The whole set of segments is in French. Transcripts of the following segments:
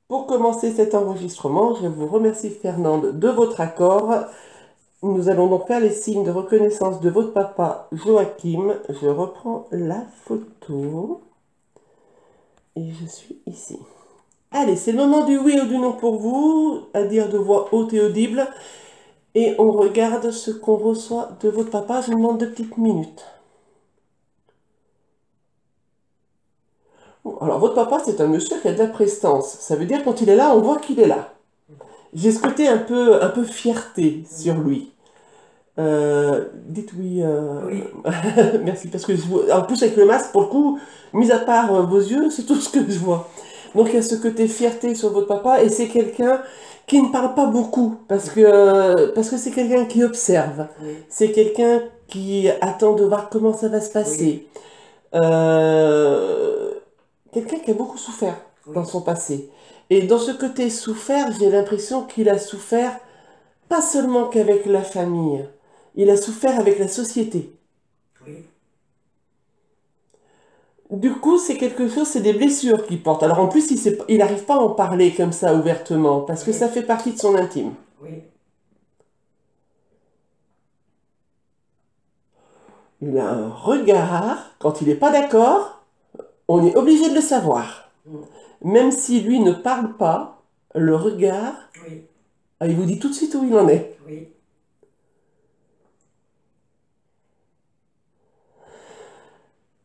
Pour commencer cet enregistrement, je vous remercie Fernande de votre accord. Nous allons donc faire les signes de reconnaissance de votre papa Joachim. Je reprends la photo et je suis ici. Allez, c'est le moment du oui ou du non pour vous, à dire de voix haute et audible. Et on regarde ce qu'on reçoit de votre papa. Je vous demande 2 petites minutes. Alors, votre papa, c'est un monsieur qui a de la prestance. Ça veut dire quand il est là, on voit qu'il est là. J'ai ce côté un peu fierté sur lui. Dites oui. Oui, Merci, parce que en plus avec le masque, pour le coup, mis à part vos yeux, c'est tout ce que je vois. Donc il y a ce côté fierté sur votre papa, et c'est quelqu'un qui ne parle pas beaucoup, parce que c'est quelqu'un qui observe. oui, C'est quelqu'un qui attend de voir comment ça va se oui, passer. Euh, Quelqu'un qui a beaucoup souffert dans oui, son passé. Et dans ce côté souffert, j'ai l'impression qu'il a souffert pas seulement qu'avec la famille, il a souffert avec la société. oui, Du coup, c'est quelque chose, c'est des blessures qu'il porte. Alors en plus, il n'arrive pas à en parler comme ça ouvertement, parce que ça oui, fait partie de son intime. oui, Il a un regard, quand il n'est pas d'accord, on est obligé de le savoir. mm, Même si lui ne parle pas, le regard, oui, il vous dit tout de suite où il en est. oui,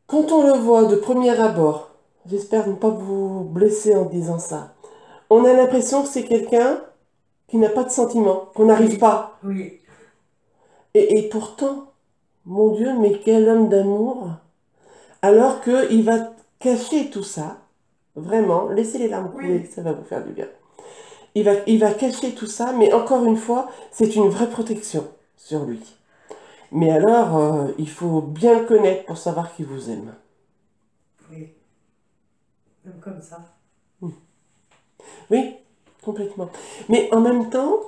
Quand on le voit de premier abord, j'espère ne pas vous blesser en disant ça, on a l'impression que c'est quelqu'un qui n'a pas de sentiments, qu'on n'arrive oui, pas. oui, Et pourtant, mon Dieu, mais quel homme d'amour! Alors qu'il va cacher tout ça, vraiment, laissez les larmes couler, oui, ça va vous faire du bien. Il va cacher tout ça, mais encore une fois, c'est une vraie protection sur lui. Mais alors, il faut bien le connaître pour savoir qu'il vous aime. oui, même comme ça. Oui, complètement. Mais en même temps,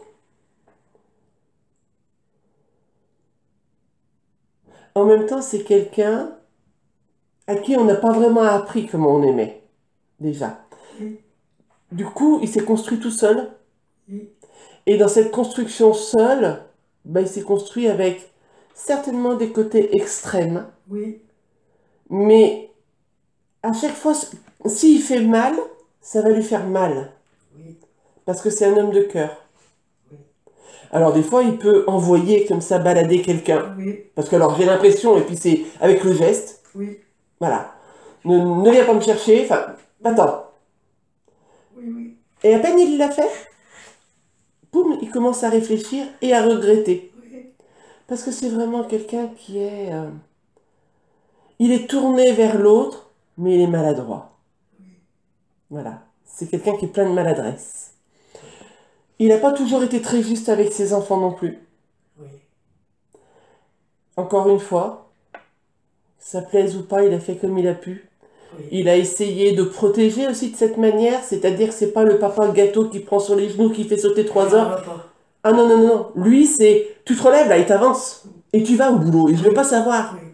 c'est quelqu'un à qui on n'a pas vraiment appris comment on aimait, déjà. Oui, Du coup, il s'est construit tout seul. oui, Et dans cette construction seule, il s'est construit avec certainement des côtés extrêmes. oui, Mais à chaque fois, s'il fait mal, ça va lui faire mal. oui, Parce que c'est un homme de cœur. oui, Alors des fois, il peut envoyer comme ça balader quelqu'un. oui, Parce que alors j'ai l'impression, et puis c'est avec le geste, oui, voilà. Ne viens pas me chercher, enfin, oui, attends. oui, oui, Et à peine il l'a fait, boum, il commence à réfléchir et à regretter. oui, Parce que c'est vraiment quelqu'un qui est... il est tourné vers l'autre, mais il est maladroit. Voilà. C'est quelqu'un qui est plein de maladresse. Il n'a pas toujours été très juste avec ses enfants non plus. oui, Encore une fois, ça plaise ou pas, il a fait comme il a pu. oui. Il a essayé de protéger aussi de cette manière, c'est-à-dire que c'est pas le papa gâteau qui prend sur les genoux, qui fait sauter Je 3 heures. n'en pas. Ah non, non, non, non. Lui, c'est tu te relèves là et t'avances. Et tu vas au boulot. Et je veux pas Oui, savoir. oui,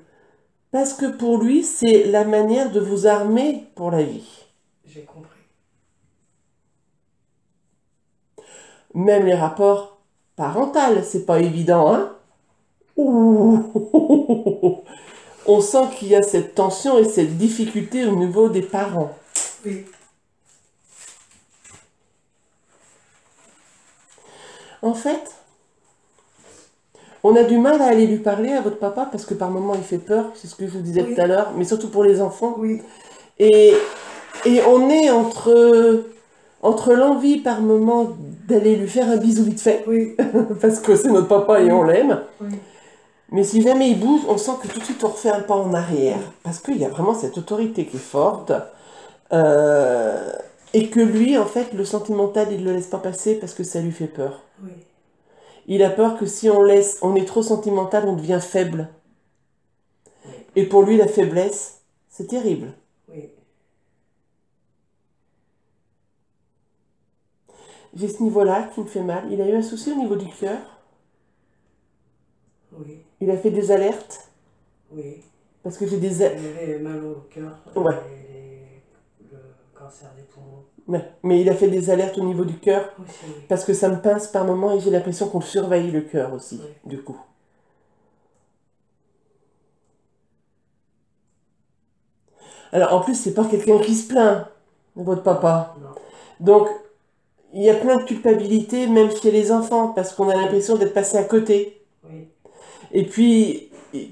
Parce que pour lui, c'est la manière de vous armer pour la vie. j'ai compris. Même les rapports parentaux, c'est pas évident, hein? Ouh. On sent qu'il y a cette tension et cette difficulté au niveau des parents. Oui, En fait, on a du mal à aller lui parler à votre papa parce que par moments il fait peur, c'est ce que je vous disais tout à oui, l'heure, mais surtout pour les enfants. oui, Et, et on est entre l'envie par moment d'aller lui faire un bisou vite fait, oui, parce que c'est notre papa et on oui, l'aime. oui, Mais si jamais il bouge, on sent que tout de suite on refait un pas en arrière. oui, Parce qu'il y a vraiment cette autorité qui est forte. Euh, et que lui, en fait, le sentimental, il ne le laisse pas passer parce que ça lui fait peur. oui, Il a peur que si on est trop sentimental, on devient faible. oui, Et pour lui, la faiblesse, c'est terrible. oui, J'ai ce niveau-là qui me fait mal. Il a eu un souci au niveau du cœur. oui, Il a fait des alertes. oui. Parce que j'ai Elle avait mal au cœur Ouais. et le cancer des poumons. Ouais. Mais il a fait des alertes au niveau du cœur, Aussi, oui. parce que ça me pince par moment et j'ai l'impression qu'on surveille le cœur aussi, Oui. du coup. Alors, en plus, c'est pas quelqu'un qui se plaint, votre papa. Non. Donc, il y a plein de culpabilité, même chez les enfants, parce qu'on a l'impression d'être passé à côté. Oui. Et puis,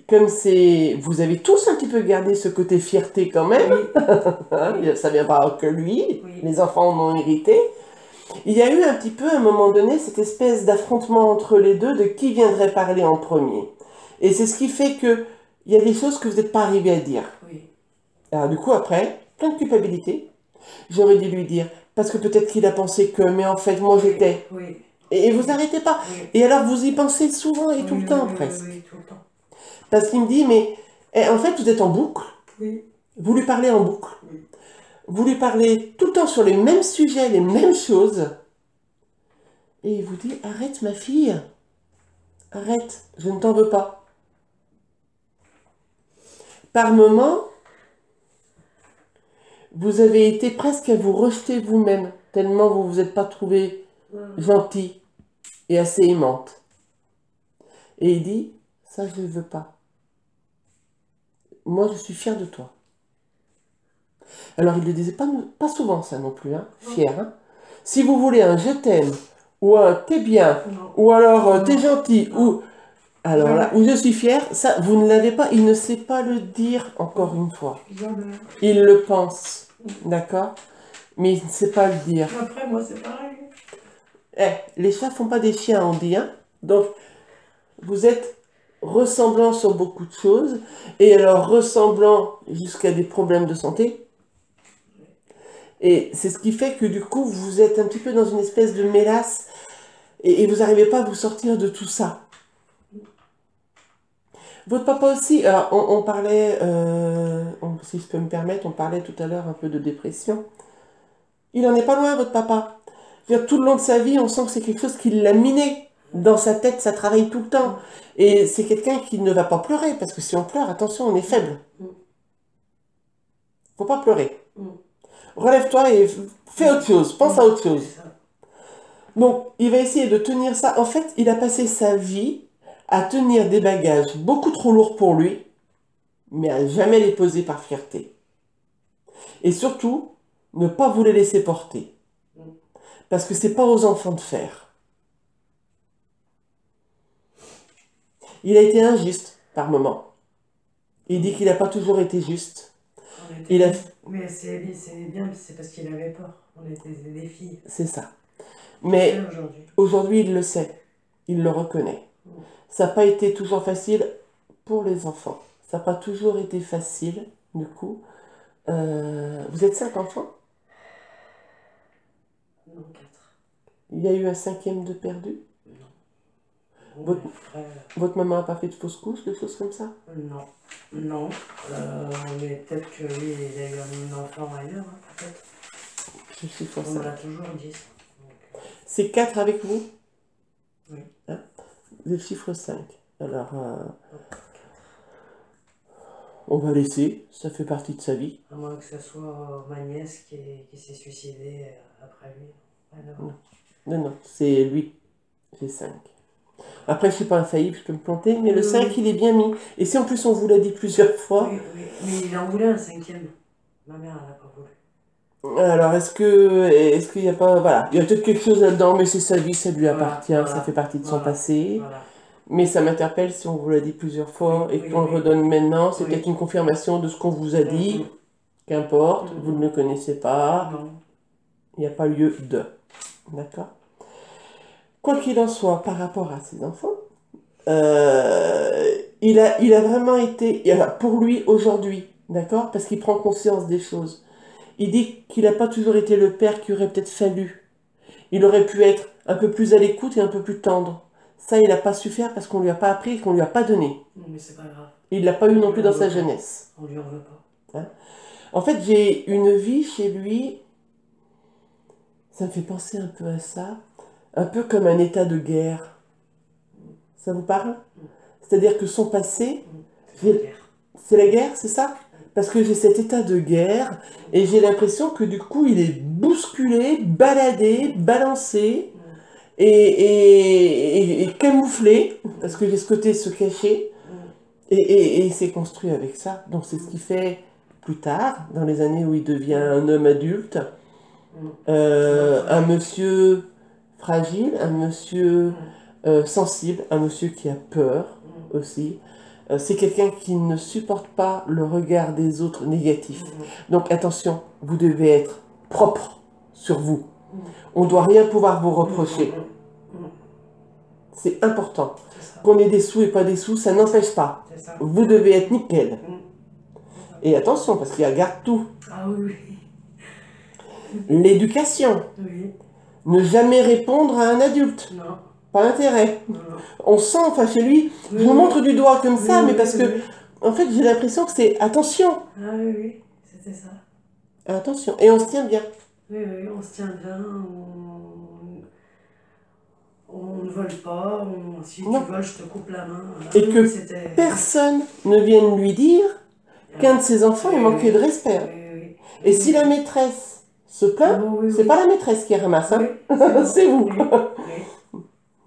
comme c'est... Vous avez tous un petit peu gardé ce côté fierté quand même, Oui. hein, ça vient pas que lui, Oui. les enfants en ont hérité. Il y a eu un petit peu, à un moment donné, cette espèce d'affrontement entre les deux de qui viendrait parler en premier. Et c'est ce qui fait que il y a des choses que vous n'êtes pas arrivé à dire. Oui. Alors du coup, après, plein de culpabilité. J'aurais dû lui dire, parce que peut-être qu'il a pensé que, mais en fait, moi j'étais. Oui. Et vous n'arrêtez pas. Oui. Et alors vous y pensez souvent et tout Oui, le temps oui, presque. oui, tout le temps. Parce qu'il me dit, mais en fait, vous êtes en boucle. Oui. Vous lui parlez en boucle. Oui. Vous lui parlez tout le temps sur les mêmes sujets, les mêmes choses. Et il vous dit, arrête ma fille. Arrête, je ne t'en veux pas. Par moments, vous avez été presque à vous rejeter vous-même, tellement vous vous êtes pas trouvé gentil et assez aimante. Et il dit, ça je ne veux pas. Moi je suis fière de toi. Alors il ne le disait pas souvent ça non plus, hein, fier. Hein. Si vous voulez un je t'aime, ou un t'es bien, Non. ou alors Non. t'es gentil, Non. ou... Alors là, Jamais. où je suis fière, ça vous ne l'avez pas, il ne sait pas le dire encore une fois. Jamais. Il le pense, d'accord? Mais il ne sait pas le dire. Après, moi, c'est pareil. Les chats font pas des chiens, on dit, hein? Donc, vous êtes ressemblants sur beaucoup de choses, et alors ressemblants jusqu'à des problèmes de santé. Et c'est ce qui fait que du coup, vous êtes un petit peu dans une espèce de mélasse, et vous n'arrivez pas à vous sortir de tout ça. Votre papa aussi, alors on parlait, si je peux me permettre, on parlait tout à l'heure un peu de dépression. Il en est pas loin, votre papa. Je veux dire, tout le long de sa vie, on sent que c'est quelque chose qui l'a miné. Dans sa tête, ça travaille tout le temps. Et c'est quelqu'un qui ne va pas pleurer, parce que si on pleure, attention, on est faible. Faut pas pleurer. Relève-toi et fais autre chose, pense à autre chose. Donc, il va essayer de tenir ça. En fait, il a passé sa vie à tenir des bagages beaucoup trop lourds pour lui, mais à jamais les poser par fierté. Et surtout, ne pas vous les laisser porter. Parce que c'est pas aux enfants de faire. Il a été injuste par moment. Il dit qu'il n'a pas toujours été juste. Il a... Mais c'est bien, c'est parce qu'il avait peur. On était des filles. C'est ça. Mais aujourd'hui, il le sait. Il le reconnaît. Ça n'a pas été toujours facile pour les enfants. Ça n'a pas toujours été facile, du coup. Vous êtes 5 enfants? Non, 4. Il y a eu un 5e de perdu? Non. Votre maman n'a pas fait de fausse couche, des choses comme ça? Non. Non. Mais peut-être que lui, il a eu un enfant ailleurs, hein, peut-être. Je suis pour On ça. me l'a toujours dit. C'est 4 avec vous? Oui. Hein? Le chiffre 5. Alors, on va laisser, ça fait partie de sa vie. À moins que ce soit ma nièce qui s'est suicidée après lui. Alors... Non, c'est lui. J'ai 5. Après, je ne suis pas infaillible, je peux me planter, mais le 5, il est bien mis. Et si en plus on vous l'a dit plusieurs fois... Oui, mais il en voulait un 5e. Ma mère, elle n'a pas voulu. Alors, est-ce qu'il n'y a pas... Voilà, il y a peut-être quelque chose là-dedans, mais c'est sa vie, ça lui appartient, ça fait partie de son passé. Voilà. Mais ça m'interpelle si on vous l'a dit plusieurs fois et qu'on le redonne maintenant. C'est peut-être une confirmation de ce qu'on vous a dit. Qu'importe, vous ne le connaissez pas. Non. Il n'y a pas lieu de. D'accord? Quoi qu'il en soit, par rapport à ses enfants, il a vraiment été, pour lui aujourd'hui, d'accord? Parce qu'il prend conscience des choses. Il dit qu'il n'a pas toujours été le père qu'il aurait peut-être fallu. Il aurait pu être un peu plus à l'écoute et un peu plus tendre. Ça, il n'a pas su faire parce qu'on ne lui a pas appris et qu'on ne lui a pas donné. Non, mais c'est pas grave. Il ne l'a pas eu non plus dans sa jeunesse. On lui en veut pas. Hein? En fait, j'ai une vie chez lui, ça me fait penser un peu à ça, un peu comme un état de guerre. Ça vous parle? C'est-à-dire que son passé, c'est la guerre, c'est ça? parce que j'ai cet état de guerre et j'ai l'impression que du coup il est bousculé, baladé, balancé et camouflé, parce que j'ai ce côté se cacher et il s'est construit avec ça. Donc c'est ce qui fait plus tard, dans les années où il devient un homme adulte, un monsieur fragile, un monsieur sensible, un monsieur qui a peur aussi. C'est quelqu'un qui ne supporte pas le regard des autres négatif. Donc attention, vous devez être propre sur vous. On ne doit rien pouvoir vous reprocher. C'est important. Qu'on ait des sous et pas des sous, ça n'empêche pas. Vous devez être nickel. Et attention, parce qu'il y a garde tout. Ah oui. L'éducation. Oui. Ne jamais répondre à un adulte. Non. Pas intérêt. Non. On sent, enfin chez lui, je vous montre du doigt comme ça, mais parce que, en fait, j'ai l'impression que c'est attention. Ah oui, oui, c'était ça. Attention. Et on se tient bien. Oui, oui, on se tient bien, on ne vole pas, si tu voles, je te coupe la main. Et que personne ne vienne lui dire qu'un de ses enfants est manqué de respect. Oui. Et si la maîtresse se plaint, c'est pas la maîtresse qui ramasse, hein. C'est vous.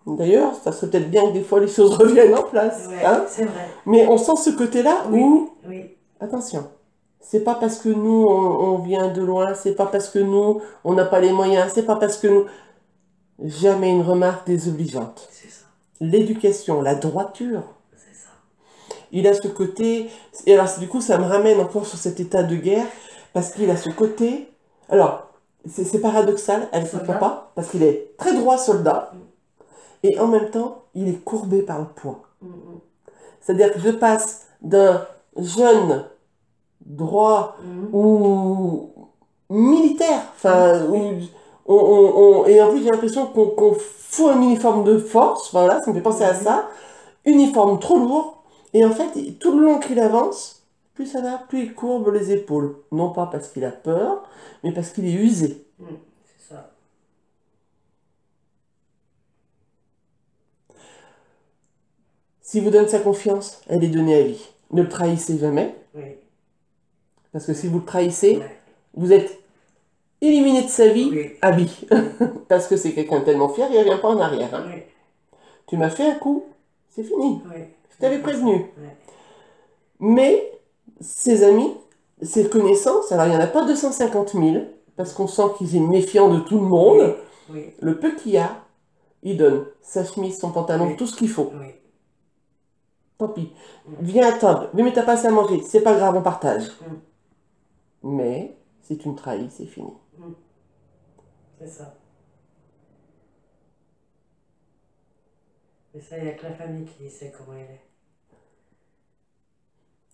D'ailleurs, ça serait peut-être bien que des fois les choses reviennent en place. Hein, c'est vrai. Mais on sent ce côté-là où, oui. Attention, c'est pas parce que nous on vient de loin, c'est pas parce que nous on n'a pas les moyens, c'est pas parce que nous... Jamais une remarque désobligeante. C'est ça. L'éducation, la droiture. C'est ça. Il a ce côté... Et alors du coup ça me ramène encore sur cet état de guerre, parce qu'il a ce côté... Alors, c'est paradoxal avec son papa, parce qu'il est très droit soldat, et en même temps, il est courbé par le poids. C'est-à-dire que je passe d'un jeune droit ou militaire, enfin, et en plus j'ai l'impression qu'on fout un uniforme de force, voilà, ça me fait penser à ça, uniforme trop lourd, et en fait, tout le long qu'il avance, plus ça va, plus il courbe les épaules. Non pas parce qu'il a peur, mais parce qu'il est usé. C'est ça. S'il vous donne sa confiance, elle est donnée à vie. Ne le trahissez jamais. Oui. Parce que si vous le trahissez, vous êtes éliminé de sa vie à vie. Parce que c'est quelqu'un tellement fier, il ne revient pas en arrière. Hein. Tu m'as fait un coup, c'est fini. Je t'avais prévenu. Mais ses amis, ses connaissances, alors il n'y en a pas 250 000, parce qu'on sent qu'il est méfiant de tout le monde. Le peu qu'il y a, il donne sa chemise, son pantalon, tout ce qu'il faut. Tant pis. Viens à table, mais t'as pas assez à manger, c'est pas grave, on partage. Mais si tu me trahis, c'est fini. C'est ça. Mais ça, il n'y a que la famille qui sait comment il est.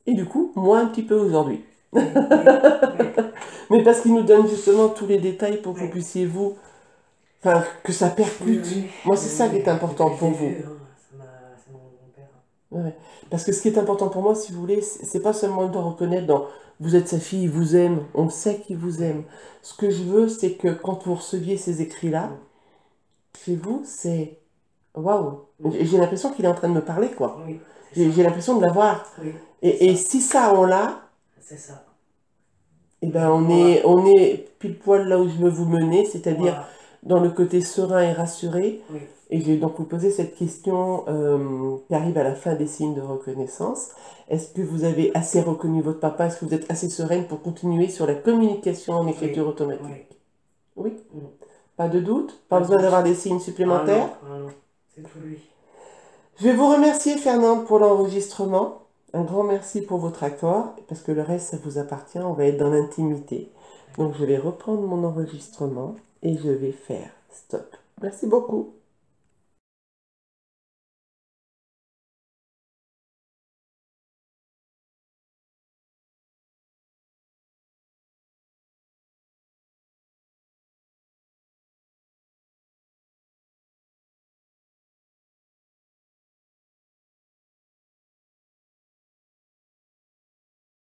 Et du coup, moi un petit peu aujourd'hui. Mais parce qu'il nous donne justement tous les détails pour que vous puissiez vous... Enfin, que ça percute. Moi, c'est ça qui est important pour vous. C'est mon père. Parce que ce qui est important pour moi, si vous voulez, c'est pas seulement de reconnaître dans vous êtes sa fille, il vous aime, on sait qu'il vous aime. Ce que je veux, c'est que quand vous receviez ces écrits-là, chez vous, c'est waouh. J'ai l'impression qu'il est en train de me parler, quoi. J'ai l'impression de l'avoir. Et si ça, on l'a, c'est ça. Et ben on est pile poil là où je veux vous mener, c'est-à-dire dans le côté serein et rassuré. Et je vais donc vous poser cette question qui arrive à la fin des signes de reconnaissance. Est-ce que vous avez assez reconnu votre papa? Est-ce que vous êtes assez sereine pour continuer sur la communication en écriture automatique? Oui. Pas de doute? Pas besoin d'avoir des signes supplémentaires? Ah non, c'est tout lui. Je vais vous remercier, Fernande, pour l'enregistrement. Un grand merci pour votre accord, parce que le reste, ça vous appartient. On va être dans l'intimité. Donc, je vais reprendre mon enregistrement et je vais faire stop. Merci beaucoup.